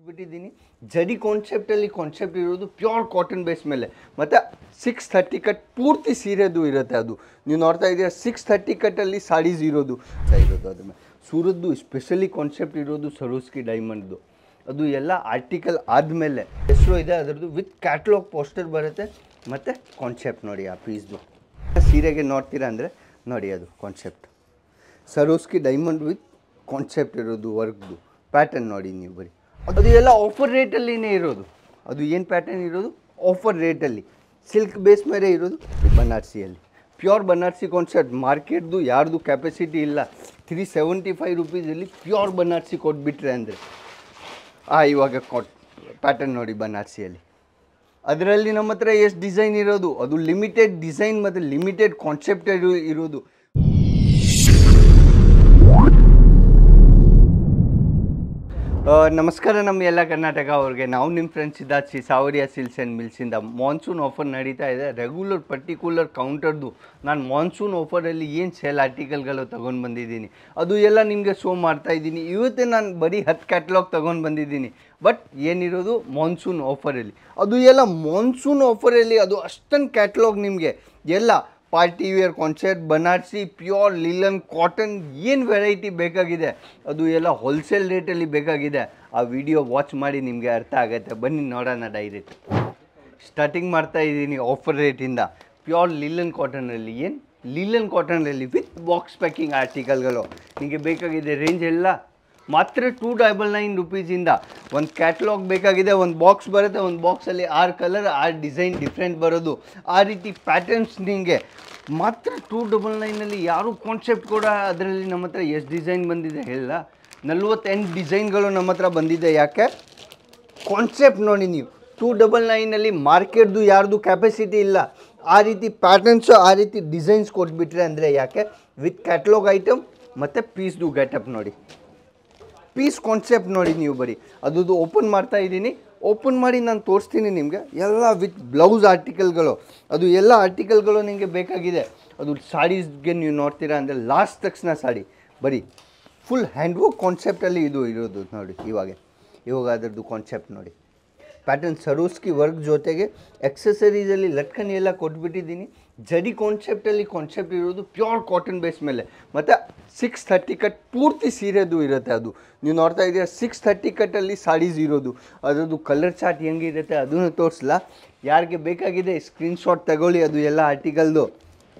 ಕೊಟ್ಬಿಟ್ಟಿದ್ದೀನಿ. ಜರಿ ಕಾನ್ಸೆಪ್ಟ್ ಇರೋದು pure cotton base ಮೇಲೆ. ಮತ್ತು 630 ಕಟ್ ಪೂರ್ತಿ ಸೀರೆದು ಇರುತ್ತೆ. ಅದು ನೀವು ನೋಡ್ತಾ ಇದ್ದೀರಾ 630 ಕಟ್ಟಲ್ಲಿ ಸಾರೀಸ್ ಇರೋದು ಅದ್ರ ಮೇಲೆ ಸೂರದ್ದು ಸ್ಪೆಷಲಿ ಕಾನ್ಸೆಪ್ಟ್ ಇರೋದು ಸರೋಸ್ಕಿ ಡೈಮಂಡ್ದು. ಅದು ಎಲ್ಲ ಆರ್ಟಿಕಲ್ ಆದಮೇಲೆ ಹೆಸರು ಇದೆ ಅದರದ್ದು. ವಿತ್ ಕ್ಯಾಟ್ಲಾಗ್ ಪೋಸ್ಟರ್ ಬರುತ್ತೆ ಮತ್ತು ಕಾನ್ಸೆಪ್ಟ್ ನೋಡಿ ಆ ಪೀಸ್ದು. ಸೀರೆಗೆ ನೋಡ್ತೀರಾ ಅಂದರೆ ನೋಡಿ ಅದು ಕಾನ್ಸೆಪ್ಟ್ ಸರೋಸ್ಕಿ ಡೈಮಂಡ್ ವಿತ್ ಕಾನ್ಸೆಪ್ಟ್ ಇರೋದು, ವರ್ಕ್ದು ಪ್ಯಾಟರ್ನ್ ನೋಡಿ ನೀವು ಬರೀ. ಅದು ಎಲ್ಲ ಆಫರ್ ರೇಟಲ್ಲಿನೇ ಇರೋದು. ಅದು ಏನು ಪ್ಯಾಟರ್ನ್ ಇರೋದು ಆಫರ್ ರೇಟಲ್ಲಿ ಸಿಲ್ಕ್ ಬೇಸ್ ಮೇಲೆ ಇರೋದು. ಬನಾರಸಿಯಲ್ಲಿ ಪ್ಯೂರ್ ಬನಾರಸಿ ಕಾನ್ಸೆಪ್ಟ್. ಮಾರ್ಕೆಟ್ದು ಯಾರ್ದು ಕೆಪಾಸಿಟಿ ಇಲ್ಲ. 375 ರುಪೀಸಲ್ಲಿ ಪ್ಯೂರ್ ಬನಾರಸಿ ಕೊಟ್ಬಿಟ್ರೆ ಅಂದರೆ ಇವಾಗ ಪ್ಯಾಟರ್ನ್ ನೋಡಿ ಬನಾರಸಿಯಲ್ಲಿ. ಅದರಲ್ಲಿ ನಮ್ಮ ಹತ್ರ ಎಷ್ಟು ಡಿಸೈನ್ ಇರೋದು, ಅದು ಲಿಮಿಟೆಡ್ ಡಿಸೈನ್ ಮತ್ತು ಲಿಮಿಟೆಡ್ ಕಾನ್ಸೆಪ್ಟ್ ಇರೋದು. ನಮಸ್ಕಾರ ನಮ್ಮ ಎಲ್ಲ ಕರ್ನಾಟಕ ಅವ್ರಿಗೆ. ನಾವು ನಿಮ್ಮ friends Siddharth Sawariya silks and ಮಿಲ್ಸಿಂದ. ಮಾನ್ಸೂನ್ ಆಫರ್ ನಡೀತಾ ಇದೆ. ರೆಗ್ಯುಲರ್ ಪರ್ಟಿಕ್ಯುಲರ್ ಕೌಂಟರ್ದು ನಾನು ಮಾನ್ಸೂನ್ ಆಫರಲ್ಲಿ ಏನು ಸೇಲ್ ಆರ್ಟಿಕಲ್ಗಳು ತೊಗೊಂಡು ಬಂದಿದ್ದೀನಿ ಅದು ಎಲ್ಲ ನಿಮಗೆ ಶೋ ಮಾಡ್ತಾಯಿದ್ದೀನಿ. ಇವತ್ತೇ ನಾನು ಬರೀ 10 ಕ್ಯಾಟ್ಲಾಗ್ ತೊಗೊಂಡು ಬಂದಿದ್ದೀನಿ. ಬಟ್ ಏನಿರೋದು ಮಾನ್ಸೂನ್ ಆಫರಲ್ಲಿ. ಅದು ಎಲ್ಲ ಮಾನ್ಸೂನ್ ಆಫರಲ್ಲಿ ಅದು ಅಷ್ಟೊಂದು ಕ್ಯಾಟ್ಲಾಗ್ ನಿಮಗೆ ಎಲ್ಲ party wear concept, Banarasi, pure linen, cotton ಏನು ವೆರೈಟಿ ಬೇಕಾಗಿದೆ ಅದು ಎಲ್ಲ ಹೋಲ್ಸೇಲ್ ರೇಟಲ್ಲಿ ಬೇಕಾಗಿದೆ. ಆ ವಿಡಿಯೋ ವಾಚ್ ಮಾಡಿ ನಿಮಗೆ ಅರ್ಥ ಆಗುತ್ತೆ. ಬನ್ನಿ ನೋಡೋಣ. ಡೈರೆಕ್ಟ್ ಸ್ಟಾರ್ಟಿಂಗ್ ಮಾಡ್ತಾ ಇದ್ದೀನಿ ಆಫರ್ ರೇಟಿಂದ. ಪ್ಯೂರ್ ಲಿಲನ್ ಕಾಟನಲ್ಲಿ ಲಿಲನ್ ಕಾಟನಲ್ಲಿ ವಿತ್ ಬಾಕ್ಸ್ ಪ್ಯಾಕಿಂಗ್ ಆರ್ಟಿಕಲ್ಗಳು ನಿಮಗೆ ಬೇಕಾಗಿದೆ. ರೇಂಜ್ ಎಲ್ಲ ಮಾತ್ರ 299 ರುಪೀಸಿಂದ. ಒಂದು ಕ್ಯಾಟ್ಲಾಗ್ ಬೇಕಾಗಿದೆ, ಒಂದು ಬಾಕ್ಸ್ ಬರುತ್ತೆ. ಒಂದು ಬಾಕ್ಸಲ್ಲಿ 6 ಕಲರ್ 6 ಡಿಸೈನ್ ಡಿಫ್ರೆಂಟ್ ಬರೋದು. ಆ ರೀತಿ ಪ್ಯಾಟರ್ನ್ಸ್ ನಿಮಗೆ ಮಾತ್ರ 299ನಲ್ಲಿ. ಯಾರು ಕಾನ್ಸೆಪ್ಟ್ ಕೂಡ ಅದರಲ್ಲಿ ನಮ್ಮ ಹತ್ರ ಎಷ್ಟು ಡಿಸೈನ್ ಬಂದಿದೆ ಹೇಳ 48 ಡಿಸೈನ್ಗಳು ನಮ್ಮ ಹತ್ರ ಬಂದಿದೆ. ಯಾಕೆ ಕಾನ್ಸೆಪ್ಟ್ ನೋಡಿ ನೀವು 299ನಲ್ಲಿ ಮಾರ್ಕೆಟ್ದು ಯಾರ್ದು ಕೆಪಾಸಿಟಿ ಇಲ್ಲ. ಆ ರೀತಿ ಪ್ಯಾಟರ್ನ್ಸು ಆ ರೀತಿ ಡಿಸೈನ್ಸ್ ಕೊಟ್ಬಿಟ್ರೆ ಅಂದರೆ ಯಾಕೆ ವಿತ್ ಕ್ಯಾಟ್ಲಾಗ್ ಐಟಮ್ ಮತ್ತು ಪೀಸ್ದು ಗೆಟಪ್ ನೋಡಿ. ಪೀಸ್ ಕಾನ್ಸೆಪ್ಟ್ ನೋಡಿ ನೀವು ಬರೀ. ಅದು ಓಪನ್ ಮಾಡ್ತಾ ಇದ್ದೀನಿ. ಓಪನ್ ಮಾಡಿ ನಾನು ತೋರಿಸ್ತೀನಿ ನಿಮಗೆ ಎಲ್ಲ ವಿತ್ ಬ್ಲೌಸ್ ಆರ್ಟಿಕಲ್ಗಳು. ಅದು ಎಲ್ಲ ಆರ್ಟಿಕಲ್ಗಳು ನಿಮಗೆ ಬೇಕಾಗಿದೆ. ಅದು ಸಾರೀಸ್ಗೆ ನೀವು ನೋಡ್ತೀರಾ ಅಂದರೆ ಲಾಸ್ಟ್ ತಕ್ಷಣ ಸಾಡಿ ಬರೀ ಫುಲ್ ಹ್ಯಾಂಡ್ವರ್ಕ್ ಕಾನ್ಸೆಪ್ಟಲ್ಲಿ ಇದು ಇರೋದು ನೋಡಿ. ಇವಾಗ ಅದರದ್ದು ಕಾನ್ಸೆಪ್ಟ್ ನೋಡಿ. ಪ್ಯಾಟರ್ನ್ ಸರೋಸ್ಕಿ ವರ್ಕ್ ಜೊತೆಗೆ ಎಕ್ಸಸರೀಸಲ್ಲಿ ಲಟ್ಕನ್ ಎಲ್ಲ ಕೊಟ್ಬಿಟ್ಟಿದ್ದೀನಿ. ಜರಿ ಕಾನ್ಸೆಪ್ಟ್ ಇರೋದು ಪ್ಯೂರ್ ಕಾಟನ್ ಬೇಸ್ ಮೇಲೆ. ಮತ್ತು 630 ಕಟ್ ಪೂರ್ತಿ ಸೀರೆದು ಇರುತ್ತೆ. ಅದು ನೀವು ನೋಡ್ತಾ ಇದ್ದೀರಾ 630 ಕಟ್ಟಲ್ಲಿ ಸಾರೀಸ್ ಇರೋದು. ಅದರದ್ದು ಕಲರ್ ಚಾರ್ಟ್ ಹೆಂಗಿರುತ್ತೆ ಅದನ್ನು ತೋರಿಸಲ್ಲ. ಯಾರಿಗೆ ಬೇಕಾಗಿದೆ ಸ್ಕ್ರೀನ್ಶಾಟ್ ತಗೊಳ್ಳಿ. ಅದು ಎಲ್ಲ ಆರ್ಟಿಕಲ್ದು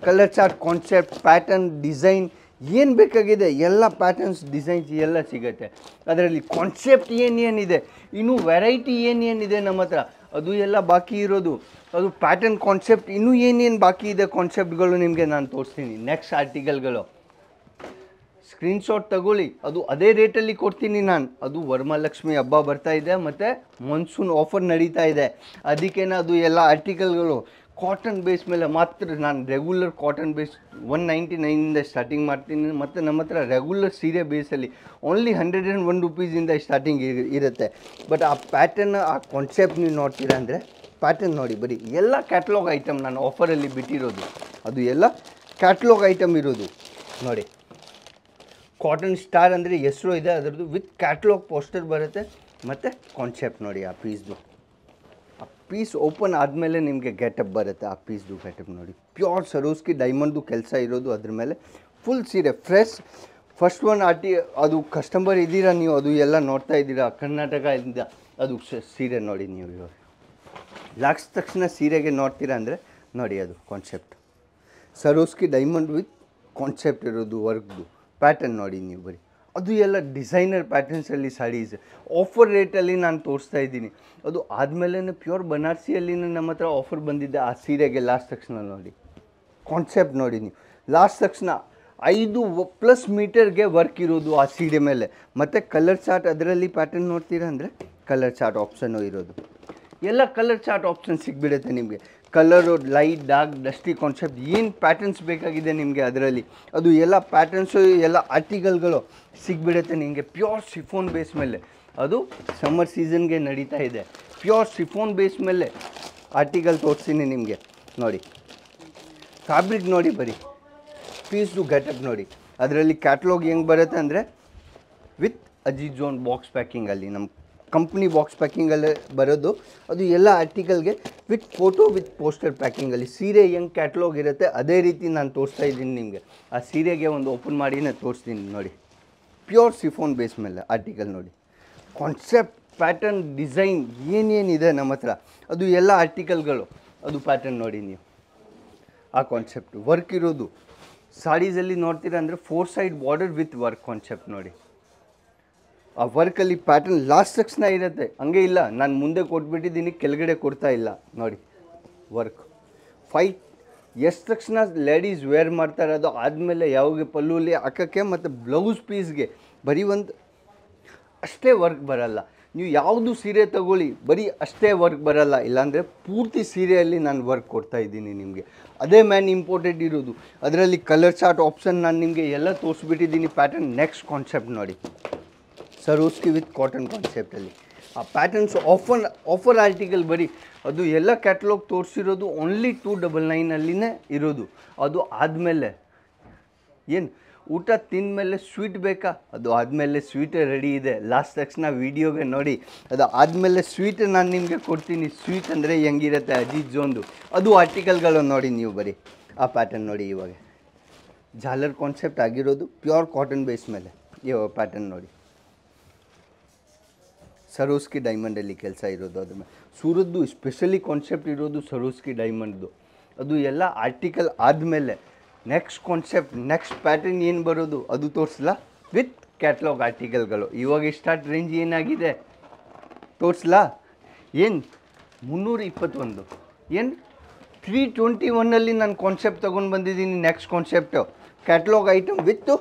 colour chart, concept, pattern, design ಏನು ಬೇಕಾಗಿದೆ ಎಲ್ಲ ಪ್ಯಾಟರ್ನ್ಸ್ ಡಿಸೈನ್ಸ್ ಎಲ್ಲ ಸಿಗುತ್ತೆ. ಅದರಲ್ಲಿ ಕಾನ್ಸೆಪ್ಟ್ ಏನೇನಿದೆ, ಇನ್ನೂ ವೆರೈಟಿ ಏನೇನಿದೆ ನಮ್ಮ ಹತ್ರ ಅದು ಎಲ್ಲ ಬಾಕಿ ಇರೋದು. ಅದು ಪ್ಯಾಟರ್ನ್ ಕಾನ್ಸೆಪ್ಟ್ ಇನ್ನೂ ಏನೇನು ಬಾಕಿ ಇದೆ ಕಾನ್ಸೆಪ್ಟ್ಗಳು ನಿಮಗೆ ನಾನು ತೋರಿಸ್ತೀನಿ. ನೆಕ್ಸ್ಟ್ ಆರ್ಟಿಕಲ್ಗಳು ಸ್ಕ್ರೀನ್ಶಾಟ್ ತಗೊಳ್ಳಿ. ಅದು ಅದೇ ರೇಟಲ್ಲಿ ಕೊಡ್ತೀನಿ ನಾನು. ಅದು ವರಮಹಾಲಕ್ಷ್ಮಿ ಹಬ್ಬ ಬರ್ತಾ ಇದೆ ಮತ್ತು ಮಾನ್ಸೂನ್ ಆಫರ್ ನಡೀತಾ ಇದೆ. ಅದಕ್ಕೇನೆ ಅದು ಎಲ್ಲ ಆರ್ಟಿಕಲ್ಗಳು ಕಾಟನ್ ಬೇಸ್ ಮೇಲೆ ಮಾತ್ರ. ನಾನು ರೆಗ್ಯುಲರ್ ಕಾಟನ್ ಬೇಸ್ 199ಇಂದ ಸ್ಟಾರ್ಟಿಂಗ್ ಮಾಡ್ತೀನಿ. ಮತ್ತು ನಮ್ಮ ಹತ್ರ ರೆಗ್ಯುಲರ್ ಸೀರೆ ಬೇಸಲ್ಲಿ ಓನ್ಲಿ 101 ರುಪೀಸಿಂದ ಸ್ಟಾರ್ಟಿಂಗ್ ಇರುತ್ತೆ. ಬಟ್ ಆ ಪ್ಯಾಟರ್ನ್ ಆ ಕಾನ್ಸೆಪ್ಟ್ ನೀವು ನೋಡ್ತೀರಾ ಅಂದರೆ ಪ್ಯಾಟರ್ನ್ ನೋಡಿ ಬರೀ ಎಲ್ಲ ಕ್ಯಾಟ್ಲಾಗ್ ಐಟಮ್ ನಾನು ಆಫರಲ್ಲಿ ಬಿಟ್ಟಿರೋದು. ಅದು ಎಲ್ಲ ಕ್ಯಾಟ್ಲಾಗ್ ಐಟಮ್ ಇರೋದು ನೋಡಿ. ಕಾಟನ್ ಸ್ಟಾರ್ ಅಂದರೆ ಹೆಸರು ಇದೆ ಅದರದ್ದು. ವಿತ್ ಕ್ಯಾಟ್ಲಾಗ್ ಪೋಸ್ಟರ್ ಬರುತ್ತೆ ಮತ್ತು ಕಾನ್ಸೆಪ್ಟ್ ನೋಡಿ ಆ ಪೀಸ್ದು. ಆ ಪೀಸ್ ಓಪನ್ ಆದಮೇಲೆ ನಿಮಗೆ ಗೆಟಪ್ ಬರುತ್ತೆ. ಆ ಪೀಸ್ದು ಗೆಟಪ್ ನೋಡಿ. ಪ್ಯೂರ್ ಸರೋಸ್ಕಿ ಡೈಮಂಡ್ದು ಕೆಲಸ ಇರೋದು. ಅದ್ರ ಮೇಲೆ ಫುಲ್ ಸೀರೆ ಫ್ರೆಶ್. ಫಸ್ಟ್ ಒನ್ ಅದು ಕಸ್ಟಮರ್ ಇದ್ದೀರಾ ನೀವು, ಅದು ಎಲ್ಲ ನೋಡ್ತಾ ಇದ್ದೀರಾ ಕರ್ನಾಟಕದಿಂದ. ಅದು ಸೀರೆ ನೋಡಿ ನೀವು. ಇವಾಗ ಲಾಸ್ಟ್ ತಕ್ಷಣ ಸೀರೆಗೆ ನೋಡ್ತೀರಾ ಅಂದರೆ ನೋಡಿ ಅದು ಕಾನ್ಸೆಪ್ಟ್ ಸರೋಸ್ಕಿ ಡೈಮಂಡ್ ವಿತ್ ಕಾನ್ಸೆಪ್ಟ್ ಇರೋದು, ವರ್ಕ್ದು ಪ್ಯಾಟರ್ನ್ ನೋಡಿ ನೀವು ಬರೀ. ಅದು ಎಲ್ಲ ಡಿಸೈನರ್ ಪ್ಯಾಟರ್ನ್ಸಲ್ಲಿ ಸಾರೀಸ್ ಆಫರ್ ರೇಟಲ್ಲಿ ನಾನು ತೋರಿಸ್ತಾ ಇದ್ದೀನಿ. ಅದು ಆದಮೇಲೆ ಪ್ಯೂರ್ ಬನಾರಸಿಯಲ್ಲಿ ನಮ್ಮ ಹತ್ರ ಆಫರ್ ಬಂದಿದ್ದೆ ಆ ಸೀರೆಗೆ. ಲಾಸ್ಟ್ ತಕ್ಷಣ ನೋಡಿ ಕಾನ್ಸೆಪ್ಟ್ ನೋಡಿ ನೀವು. ಲಾಸ್ಟ್ ತಕ್ಷಣ 5+ ಮೀಟರ್ಗೆ ವರ್ಕ್ ಇರೋದು ಆ ಸೀರೆ ಮೇಲೆ. ಮತ್ತು ಕಲರ್ ಚಾರ್ಟ್ ಅದರಲ್ಲಿ ಪ್ಯಾಟರ್ನ್ ನೋಡ್ತೀರಾ ಅಂದರೆ ಕಲರ್ ಚಾರ್ಟ್ ಆಪ್ಷನ್ನು ಇರೋದು. ಎಲ್ಲ ಕಲರ್ ಚಾರ್ಟ್ ಆಪ್ಷನ್ ಸಿಗ್ಬಿಡುತ್ತೆ ನಿಮಗೆ. Colour light dark dusty concept ಏನು ಪ್ಯಾಟರ್ನ್ಸ್ ಬೇಕಾಗಿದೆ ನಿಮಗೆ ಅದರಲ್ಲಿ ಅದು ಎಲ್ಲ ಪ್ಯಾಟರ್ನ್ಸು ಎಲ್ಲ ಆರ್ಟಿಕಲ್ಗಳು ಸಿಗ್ಬಿಡುತ್ತೆ ನಿಮಗೆ. ಪ್ಯೂರ್ ಶಿಫೋನ್ ಬೇಸ್ ಮೇಲೆ. ಅದು ಸಮ್ಮರ್ ಸೀಸನ್ಗೆ ನಡೀತಾ ಇದೆ. ಪ್ಯೂರ್ ಶಿಫೋನ್ ಬೇಸ್ ಮೇಲೆ ಆರ್ಟಿಕಲ್ ತೋರಿಸ್ತೀನಿ ನಿಮಗೆ ನೋಡಿ. ಫ್ಯಾಬ್ರಿಕ್ ನೋಡಿ ಬರೀ. ಪೀಸ್ದು ಗೆಟಪ್ ನೋಡಿ. ಅದರಲ್ಲಿ ಕ್ಯಾಟ್ಲಾಗ್ ಹೆಂಗೆ ಬರುತ್ತೆ ಅಂದರೆ ವಿತ್ ಅಜಿಜೋನ್ ಬಾಕ್ಸ್ ಪ್ಯಾಕಿಂಗಲ್ಲಿ ನಮ್ಮ ಕಂಪ್ನಿ ಬಾಕ್ಸ್ ಪ್ಯಾಕಿಂಗಲ್ಲೇ ಬರೋದು. ಅದು ಎಲ್ಲ ಆರ್ಟಿಕಲ್ಗೆ ವಿತ್ ಫೋಟೋ ವಿತ್ ಪೋಸ್ಟರ್ ಪ್ಯಾಕಿಂಗಲ್ಲಿ. ಸೀರೆ ಹೆಂಗೆ ಕ್ಯಾಟ್ಲಾಗ್ ಇರುತ್ತೆ ಅದೇ ರೀತಿ ನಾನು ತೋರಿಸ್ತಾ ಇದ್ದೀನಿ ನಿಮಗೆ. ಆ ಸೀರೆಗೆ ಒಂದು ಓಪನ್ ಮಾಡಿನೇ ತೋರಿಸ್ತೀನಿ ನೋಡಿ. ಪ್ಯೂರ್ ಸಿಫೋನ್ ಬೇಸ್ ಮೇಲೆ ಆರ್ಟಿಕಲ್ ನೋಡಿ. ಕಾನ್ಸೆಪ್ಟ್, ಪ್ಯಾಟರ್ನ್, ಡಿಸೈನ್ ಏನೇನಿದೆ ನಮ್ಮ ಹತ್ರ ಅದು ಎಲ್ಲ ಆರ್ಟಿಕಲ್ಗಳು. ಅದು ಪ್ಯಾಟರ್ನ್ ನೋಡಿ ನೀವು. ಆ ಕಾನ್ಸೆಪ್ಟ್ ವರ್ಕ್ ಇರೋದು ಸಾರೀಸಲ್ಲಿ ನೋಡ್ತೀರಾ ಅಂದರೆ 4 side border with work concept ನೋಡಿ. ಆ ವರ್ಕಲ್ಲಿ ಪ್ಯಾಟರ್ನ್ ಲಾಸ್ಟ್ ಸೆಕ್ಷನ್ ಇರುತ್ತೆ, ಹಂಗೆ ಇಲ್ಲ ನಾನು ಮುಂದೆ ಕೊಟ್ಬಿಟ್ಟಿದ್ದೀನಿ ಕೆಳಗಡೆ ಕೊಡ್ತಾ ಇಲ್ಲ ನೋಡಿ. ವರ್ಕ್ 5 ಎಷ್ಟು ತಕ್ಷಣ ಲೇಡೀಸ್ ವೇರ್ ಮಾಡ್ತಾರೆ ಅದು ಆದಮೇಲೆ ಯಾವಾಗ ಪಲ್ಲುಲಿ ಹಾಕೋಕ್ಕೆ ಮತ್ತು ಬ್ಲೌಸ್ ಪೀಸ್ಗೆ ಬರೀ ಒಂದು ಅಷ್ಟೇ ವರ್ಕ್ ಬರಲ್ಲ. ನೀವು ಯಾವುದು ಸೀರೆ ತಗೊಳ್ಳಿ ಬರೀ ಅಷ್ಟೇ ವರ್ಕ್ ಬರಲ್ಲ, ಇಲ್ಲಾಂದರೆ ಪೂರ್ತಿ ಸೀರೆಯಲ್ಲಿ ನಾನು ವರ್ಕ್ ಕೊಡ್ತಾ ಇದ್ದೀನಿ ನಿಮಗೆ. ಅದೇ ಮ್ಯಾನ್ ಇಂಪಾರ್ಟೆಂಟ್ ಇರೋದು. ಅದರಲ್ಲಿ ಕಲರ್ ಚಾರ್ಟ್ ಆಪ್ಷನ್ ನಾನು ನಿಮಗೆ ಎಲ್ಲ ತೋರಿಸ್ಬಿಟ್ಟಿದ್ದೀನಿ. ಪ್ಯಾಟರ್ನ್ ನೆಕ್ಸ್ಟ್ ಕಾನ್ಸೆಪ್ಟ್ ನೋಡಿ, ಸರೋಸ್ಕಿ ವಿತ್ ಕಾಟನ್ ಕಾನ್ಸೆಪ್ಟಲ್ಲಿ. ಆ ಪ್ಯಾಟರ್ನ್ಸ್ ಆಫರ್ ಆರ್ಟಿಕಲ್ ಬರೀ ಅದು ಎಲ್ಲ ಕ್ಯಾಟ್ಲಾಗ್ ತೋರಿಸಿರೋದು ಓನ್ಲಿ 299 ಇರೋದು. ಅದು ಆದಮೇಲೆ ಏನು ಊಟ ತಿಂದಮೇಲೆ ಸ್ವೀಟ್ ಬೇಕಾ, ಅದು ಆದಮೇಲೆ ಸ್ವೀಟೇ ರೆಡಿ ಇದೆ. ಲಾಸ್ಟ್ ತಕ್ಷಣ ವೀಡಿಯೋಗೆ ನೋಡಿ. ಅದು ಆದಮೇಲೆ ಸ್ವೀಟ್ ನಾನು ನಿಮಗೆ ಕೊಡ್ತೀನಿ. ಸ್ವೀಟ್ ಅಂದರೆ ಹೆಂಗಿರುತ್ತೆ ಅಜಿತ್ ಜೋನ್ದು ಅದು ಆರ್ಟಿಕಲ್ಗಳು ನೋಡಿ ನೀವು ಬರೀ. ಆ ಪ್ಯಾಟರ್ನ್ ನೋಡಿ. ಇವಾಗ ಜಾಲರ್ ಕಾನ್ಸೆಪ್ಟ್ ಆಗಿರೋದು ಪ್ಯೂರ್ ಕಾಟನ್ ಬೇಸ್ ಮೇಲೆ. ಇವಾಗ ಪ್ಯಾಟರ್ನ್ ನೋಡಿ. ಸರೋಸ್ಕಿ ಡೈಮಂಡಲ್ಲಿ ಕೆಲಸ ಇರೋದು. ಅದ್ರ ಮೇಲೆ ಸೂರದ್ದು ಸ್ಪೆಷಲಿ ಕಾನ್ಸೆಪ್ಟ್ ಇರೋದು ಸರೋಸ್ಕಿ ಡೈಮಂಡ್ದು. ಅದು ಎಲ್ಲ ಆರ್ಟಿಕಲ್ ಆದಮೇಲೆ ನೆಕ್ಸ್ಟ್ ಕಾನ್ಸೆಪ್ಟ್, ನೆಕ್ಸ್ಟ್ ಪ್ಯಾಟರ್ನ್ ಏನು ಬರೋದು ಅದು ತೋರಿಸಲ್ಲ ವಿತ್ ಕ್ಯಾಟ್ಲಾಗ್ ಆರ್ಟಿಕಲ್ಗಳು. ಇವಾಗ ಸ್ಟಾರ್ಟ್ ರೇಂಜ್ ಏನಾಗಿದೆ ತೋರಿಸಲ್ಲ. ಏನು 321, ಏನು 321ಅಲ್ಲಿ ನಾನು ಕಾನ್ಸೆಪ್ಟ್ ತೊಗೊಂಡು ಬಂದಿದ್ದೀನಿ. ನೆಕ್ಸ್ಟ್ ಕಾನ್ಸೆಪ್ಟು ಕ್ಯಾಟ್ಲಾಗ್ ಐಟಮ್ ವಿತ್ತು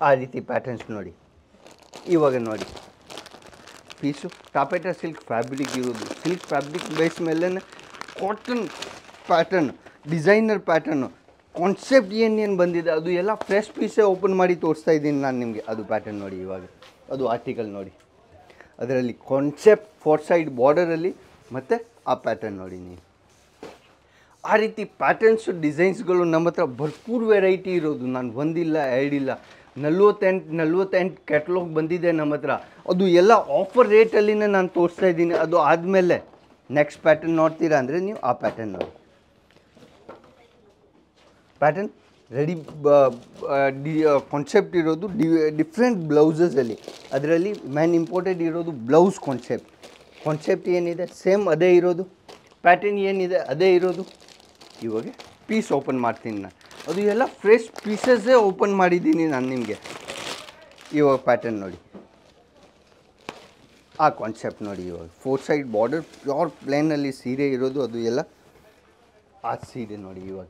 ಆ ರೀತಿ ಪ್ಯಾಟರ್ನ್ಸ್ ನೋಡಿ. ಇವಾಗ ನೋಡಿ ಪೀಸು ಟಾಪೇಟ ಸಿಲ್ಕ್ ಫ್ಯಾಬ್ರಿಕ್ ಇರೋದು. ಸಿಲ್ಕ್ ಫ್ಯಾಬ್ರಿಕ್ ಬೇಸ್ ಮೇಲೆ cotton pattern, designer pattern, concept ಏನೇನು ಬಂದಿದೆ ಅದು ಎಲ್ಲ ಫ್ರೆಶ್ ಪೀಸೇ ಓಪನ್ ಮಾಡಿ ತೋರಿಸ್ತಾ ಇದ್ದೀನಿ ನಾನು ನಿಮಗೆ. ಅದು ಪ್ಯಾಟರ್ನ್ ನೋಡಿ. ಇವಾಗ ಅದು ಆರ್ಟಿಕಲ್ ನೋಡಿ. ಅದರಲ್ಲಿ ಕಾನ್ಸೆಪ್ಟ್ 4 ಸೈಡ್ ಬಾರ್ಡರಲ್ಲಿ ಮತ್ತು ಆ ಪ್ಯಾಟರ್ನ್ ನೋಡಿ ನೀವು. ಆ ರೀತಿ ಪ್ಯಾಟರ್ನ್ಸು ಡಿಸೈನ್ಸ್ಗಳು ನಮ್ಮ ಹತ್ರ ಭರ್ಪೂರ್ ವೆರೈಟಿ ಇರೋದು. ನಾನು ಒಂದಿಲ್ಲ ಎರಡಿಲ್ಲ 48 ಕ್ಯಾಟ್ಲಾಗ್ ಬಂದಿದೆ ನಮ್ಮ ಹತ್ರ. ಅದು ಎಲ್ಲ ಆಫರ್ ರೇಟಲ್ಲಿನೇ ನಾನು ತೋರಿಸ್ತಾ ಇದ್ದೀನಿ. ಅದು ಆದಮೇಲೆ ನೆಕ್ಸ್ಟ್ ಪ್ಯಾಟರ್ನ್ ನೋಡ್ತೀರಾ ಅಂದರೆ ನೀವು ಆ ಪ್ಯಾಟರ್ನ್ ನೋಡಿ. ಪ್ಯಾಟರ್ನ್ ರೆಡಿ ಕಾನ್ಸೆಪ್ಟ್ ಇರೋದು ಡಿಫ್ರೆಂಟ್ ಬ್ಲೌಸಸಲ್ಲಿ. ಅದರಲ್ಲಿ ಮ್ಯಾನ್ ಇಂಪಾರ್ಟೆಂಟ್ ಇರೋದು ಬ್ಲೌಸ್ ಕಾನ್ಸೆಪ್ಟ್ ಏನಿದೆ ಸೇಮ್ ಅದೇ ಇರೋದು. ಪ್ಯಾಟರ್ನ್ ಏನಿದೆ ಅದೇ ಇರೋದು. ಇವಾಗ ಪೀಸ್ ಓಪನ್ ಮಾಡ್ತೀನಿ ನಾನು. ಅದು ಎಲ್ಲ ಫ್ರೆಶ್ ಪೀಸಸ್ಸೇ ಓಪನ್ ಮಾಡಿದ್ದೀನಿ ನಾನು ನಿಮಗೆ. ಇವಾಗ ಪ್ಯಾಟರ್ನ್ ನೋಡಿ. ಆ ಕಾನ್ಸೆಪ್ಟ್ ನೋಡಿ. ಇವಾಗ 4 ಸೈಡ್ ಬಾರ್ಡರ್ ಪ್ಯೂರ್ ಪ್ಲೇನಲ್ಲಿ ಸೀರೆ ಇರೋದು. ಅದು ಎಲ್ಲ ಆ ಸೀರೆ ನೋಡಿ. ಇವಾಗ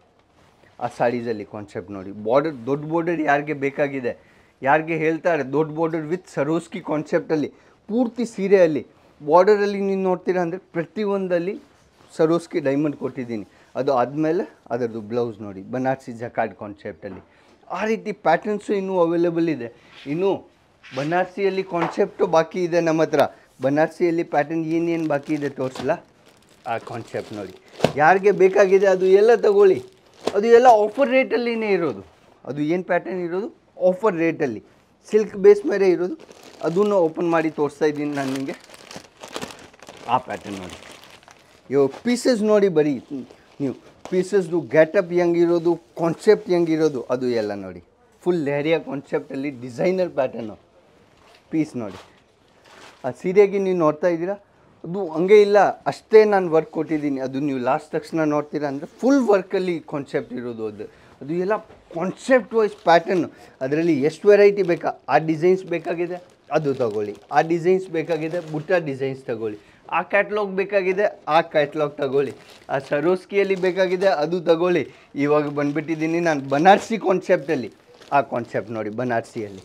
ಆ ಸಾರೀಸಲ್ಲಿ ಕಾನ್ಸೆಪ್ಟ್ ನೋಡಿ. ಬಾರ್ಡರ್ ದೊಡ್ಡ ಬಾರ್ಡರ್ ಯಾರಿಗೆ ಬೇಕಾಗಿದೆ, ಯಾರಿಗೆ ಹೇಳ್ತಾರೆ ದೊಡ್ಡ ಬಾರ್ಡರ್ ವಿತ್ ಸರೋಸ್ಕಿ ಕಾನ್ಸೆಪ್ಟಲ್ಲಿ ಪೂರ್ತಿ ಸೀರೆಯಲ್ಲಿ ಬಾರ್ಡರಲ್ಲಿ ನೀವು ನೋಡ್ತೀರಾ ಅಂದರೆ ಪ್ರತಿಯೊಂದಲ್ಲಿ ಸರೋಸ್ಕಿ ಡೈಮಂಡ್ ಕೊಟ್ಟಿದ್ದೀನಿ. ಅದು ಆದಮೇಲೆ ಅದರದ್ದು ಬ್ಲೌಸ್ ನೋಡಿ ಬನಾರಸಿ ಜಕಾರ್ಡ್ ಕಾನ್ಸೆಪ್ಟಲ್ಲಿ. ಆ ರೀತಿ ಪ್ಯಾಟರ್ನ್ಸು ಇನ್ನೂ ಅವೈಲೇಬಲ್ ಇದೆ. ಇನ್ನೂ ಬನಾರಸಿಯಲ್ಲಿ ಕಾನ್ಸೆಪ್ಟು ಬಾಕಿ ಇದೆ ನಮ್ಮ ಹತ್ರ. ಬನಾರಸಿಯಲ್ಲಿ ಪ್ಯಾಟರ್ನ್ ಏನೇನು ಬಾಕಿ ಇದೆ ತೋರಿಸಲ್ಲ. ಆ ಕಾನ್ಸೆಪ್ಟ್ ನೋಡಿ. ಯಾರಿಗೆ ಬೇಕಾಗಿದೆ ಅದು ಎಲ್ಲ ತಗೊಳ್ಳಿ. ಅದು ಎಲ್ಲ ಆಫರ್ ರೇಟಲ್ಲಿನೇ ಇರೋದು. ಅದು ಏನು ಪ್ಯಾಟರ್ನ್ ಇರೋದು ಆಫರ್ ರೇಟಲ್ಲಿ ಸಿಲ್ಕ್ ಬೇಸ್ ಮೇಲೆ ಇರೋದು. ಅದನ್ನು ಓಪನ್ ಮಾಡಿ ತೋರಿಸ್ತಾ ಇದ್ದೀನಿ ನಾನು ನಿಮಗೆ. ಆ ಪ್ಯಾಟರ್ನ್ ನೋಡಿ. ಇವಾಗ ಪೀಸಸ್ ನೋಡಿ ಬರೀ ನೀವು. ಪೀಸಸ್ದು ಗ್ಯಾಟಪ್ ಹೆಂಗಿರೋದು, ಕಾನ್ಸೆಪ್ಟ್ ಹೆಂಗಿರೋದು ಅದು ಎಲ್ಲ ನೋಡಿ. ಫುಲ್ ಲೇರಿಯಾ ಕಾನ್ಸೆಪ್ಟಲ್ಲಿ ಡಿಸೈನರ್ ಪ್ಯಾಟರ್ನು ಪೀಸ್ ನೋಡಿ. ಆ ಸೀರೆಗೆ ನೀವು ನೋಡ್ತಾ ಇದ್ದೀರಾ ಅದು ಹಂಗೆ ಇಲ್ಲ ಅಷ್ಟೇ ನಾನು ವರ್ಕ್ ಕೊಟ್ಟಿದ್ದೀನಿ. ಅದು ನೀವು ಲಾಸ್ಟ್ ತಕ್ಷಣ ನೋಡ್ತೀರಾ ಅಂದರೆ ಫುಲ್ ವರ್ಕಲ್ಲಿ ಕಾನ್ಸೆಪ್ಟ್ ಇರೋದು. ಅದು ಎಲ್ಲ ಕಾನ್ಸೆಪ್ಟ್ ವೈಸ್ ಪ್ಯಾಟರ್ನು. ಅದರಲ್ಲಿ ಎಷ್ಟು ವೆರೈಟಿ ಬೇಕಾ, ಆ ಡಿಸೈನ್ಸ್ ಬೇಕಾಗಿದೆ ಅದು ತಗೊಳ್ಳಿ, ಆ ಡಿಸೈನ್ಸ್ ಬೇಕಾಗಿದೆ ಬುಟ್ಟ ಡಿಸೈನ್ಸ್ ತಗೊಳ್ಳಿ, ಆ ಕ್ಯಾಟ್ಲಾಗ್ ಬೇಕಾಗಿದೆ ಆ ಕ್ಯಾಟ್ಲಾಗ್ ತಗೊಳ್ಳಿ, ಆ ಸರೋಸ್ಕಿಯಲ್ಲಿ ಬೇಕಾಗಿದೆ ಅದು ತಗೊಳ್ಳಿ. ಇವಾಗ ಬಂದುಬಿಟ್ಟಿದ್ದೀನಿ ನಾನು ಬನಾರಸಿ ಕಾನ್ಸೆಪ್ಟಲ್ಲಿ. ಆ ಕಾನ್ಸೆಪ್ಟ್ ನೋಡಿ ಬನಾರಸಿಯಲ್ಲಿ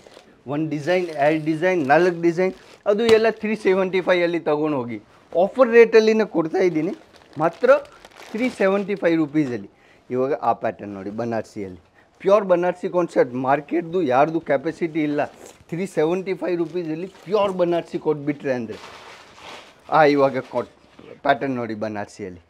1 ಡಿಸೈನ್ 2 ಡಿಸೈನ್ 4 ಡಿಸೈನ್ ಅದು ಎಲ್ಲ 375ಅಲ್ಲಿ ತೊಗೊಂಡು ಹೋಗಿ ಆಫರ್ ರೇಟಲ್ಲಿನೇ ಕೊಡ್ತಾ ಇದ್ದೀನಿ. ಮಾತ್ರ 375 ರುಪೀಸಲ್ಲಿ. ಇವಾಗ ಆ ಪ್ಯಾಟರ್ನ್ ನೋಡಿ ಬನಾರಸಿಯಲ್ಲಿ ಪ್ಯೂರ್ ಬನಾರಸಿ ಕಾನ್ಸೆಪ್ಟ್. ಮಾರ್ಕೆಟ್ದು ಯಾರ್ದು ಕೆಪಾಸಿಟಿ ಇಲ್ಲ. 375 ರುಪೀಸಲ್ಲಿ ಪ್ಯೂರ್ ಬನಾರಸಿ ಕೊಟ್ಬಿಟ್ರೆ ಅಂದರೆ ಇವಾಗ ಪ್ಯಾಟರ್ನ್ ನೋಡಿ ಬನಾರಸಿಯಲ್ಲಿ.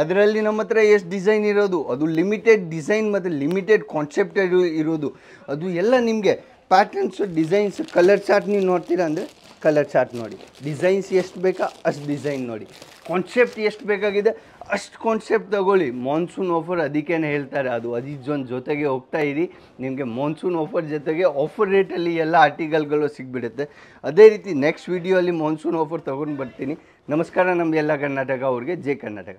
ಅದರಲ್ಲಿ ನಮ್ಮ ಹತ್ರ ಎಷ್ಟು ಡಿಸೈನ್ ಇರೋದು ಅದು ಲಿಮಿಟೆಡ್ ಡಿಸೈನ್ ಮತ್ತು ಲಿಮಿಟೆಡ್ ಕಾನ್ಸೆಪ್ಟ್ ಇರೋದು. ಅದು ಎಲ್ಲ ನಿಮಗೆ ಪ್ಯಾಟರ್ನ್ಸು ಡಿಸೈನ್ಸ್ ಕಲರ್ ಚಾರ್ಟ್ ನೀವು ನೋಡ್ತೀರಾ ಅಂದರೆ ಕಲರ್ ಚಾರ್ಟ್ ನೋಡಿ, ಡಿಸೈನ್ಸ್ ಎಷ್ಟು ಬೇಕಾ ಅಷ್ಟು ಡಿಸೈನ್ ನೋಡಿ, ಕಾನ್ಸೆಪ್ಟ್ ಎಷ್ಟು ಬೇಕಾಗಿದೆ ಅಷ್ಟು ಕಾನ್ಸೆಪ್ಟ್ ತಗೊಳ್ಳಿ. ಮಾನ್ಸೂನ್ ಆಫರ್ ಅದಕ್ಕೇ ಹೇಳ್ತಾರೆ, ಅದು ಅಜಿತ್ ಜೋನ್ ಜೊತೆಗೆ ಹೋಗ್ತಾ ಇರಿ, ನಿಮಗೆ ಮಾನ್ಸೂನ್ ಆಫರ್ ಜೊತೆಗೆ ಆಫರ್ ರೇಟಲ್ಲಿ ಎಲ್ಲ ಆರ್ಟಿಕಲ್ಗಳು ಸಿಗ್ಬಿಡುತ್ತೆ. ಅದೇ ರೀತಿ ನೆಕ್ಸ್ಟ್ ವೀಡಿಯೋ ಅಲ್ಲಿ ಮಾನ್ಸೂನ್ ಆಫರ್ ತೊಗೊಂಡು ಬರ್ತೀನಿ. ನಮಸ್ಕಾರ ನಮ್ಮ ಎಲ್ಲ ಕರ್ನಾಟಕ ಅವ್ರಿಗೆ, ಜೈ ಕರ್ನಾಟಕ.